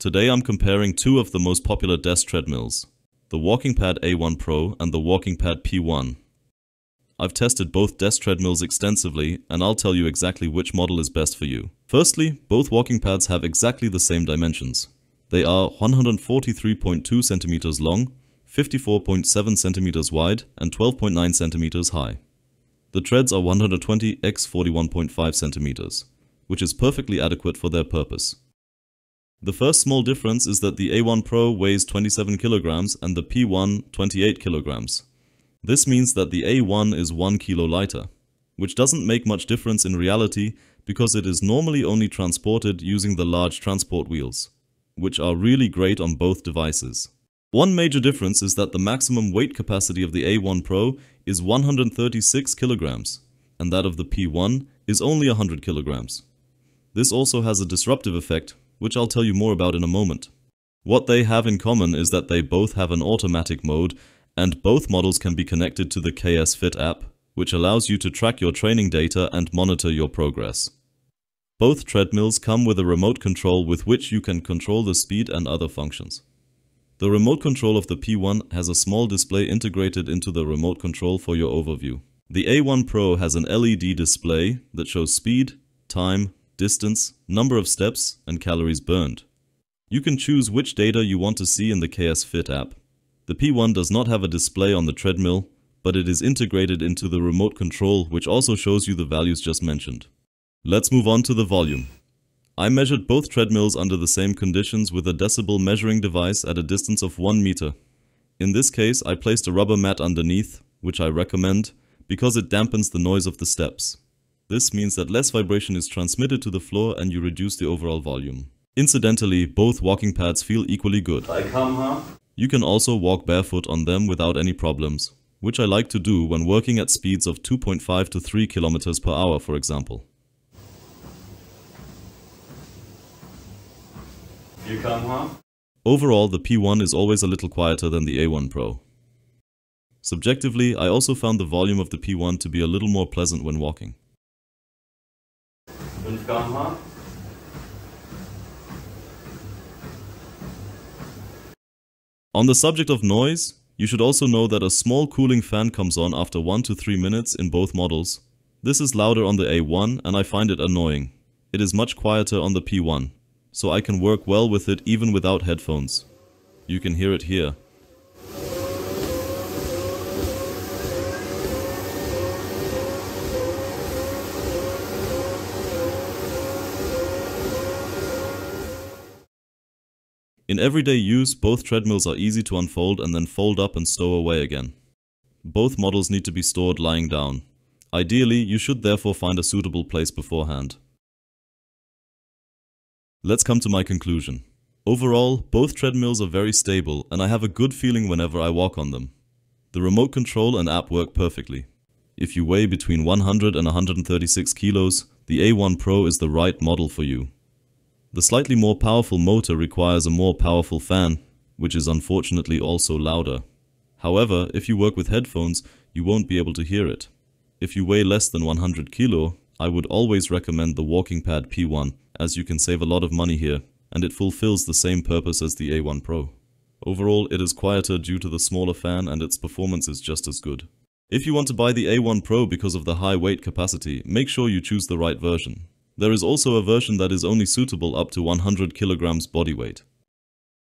Today I'm comparing two of the most popular desk treadmills, the WalkingPad A1 Pro and the WalkingPad P1. I've tested both desk treadmills extensively and I'll tell you exactly which model is best for you. Firstly, both walking pads have exactly the same dimensions. They are 143.2 centimeters long, 54.7 centimeters wide and 12.9 centimeters high. The treads are 120 x 41.5 centimeters, which is perfectly adequate for their purpose. The first small difference is that the A1 Pro weighs 27 kilograms and the P1 28 kilograms. This means that the A1 is 1 kilo lighter, which doesn't make much difference in reality because it is normally only transported using the large transport wheels, which are really great on both devices. One major difference is that the maximum weight capacity of the A1 Pro is 136 kilograms, and that of the P1 is only 100 kilograms. This also has a disruptive effect, which I'll tell you more about in a moment. What they have in common is that they both have an automatic mode, and both models can be connected to the KS Fit app, which allows you to track your training data and monitor your progress. Both treadmills come with a remote control with which you can control the speed and other functions. The remote control of the P1 has a small display integrated into the remote control for your overview. The A1 Pro has an LED display that shows speed, time, distance, number of steps, and calories burned. You can choose which data you want to see in the KS Fit app. The P1 does not have a display on the treadmill, but it is integrated into the remote control, which also shows you the values just mentioned. Let's move on to the volume. I measured both treadmills under the same conditions with a decibel measuring device at a distance of 1 meter. In this case, I placed a rubber mat underneath, which I recommend because it dampens the noise of the steps. This means that less vibration is transmitted to the floor and you reduce the overall volume. Incidentally, both walking pads feel equally good. You can also walk barefoot on them without any problems, which I like to do when working at speeds of 2.5 to 3 kilometers per hour, for example. Overall, the P1 is always a little quieter than the A1 Pro. Subjectively, I also found the volume of the P1 to be a little more pleasant when walking. On the subject of noise, you should also know that a small cooling fan comes on after 1 to 3 minutes in both models. This is louder on the A1 and I find it annoying. It is much quieter on the P1, so I can work well with it even without headphones. You can hear it here. In everyday use, both treadmills are easy to unfold and then fold up and stow away again. Both models need to be stored lying down. Ideally, you should therefore find a suitable place beforehand. Let's come to my conclusion. Overall, both treadmills are very stable and I have a good feeling whenever I walk on them. The remote control and app work perfectly. If you weigh between 100 and 136 kilos, the A1 Pro is the right model for you. The slightly more powerful motor requires a more powerful fan, which is unfortunately also louder. However, if you work with headphones, you won't be able to hear it. If you weigh less than 100 kilo, I would always recommend the WalkingPad P1, as you can save a lot of money here, and it fulfills the same purpose as the A1 Pro. Overall, it is quieter due to the smaller fan and its performance is just as good. If you want to buy the A1 Pro because of the high weight capacity, make sure you choose the right version. There is also a version that is only suitable up to 100 kilograms body weight.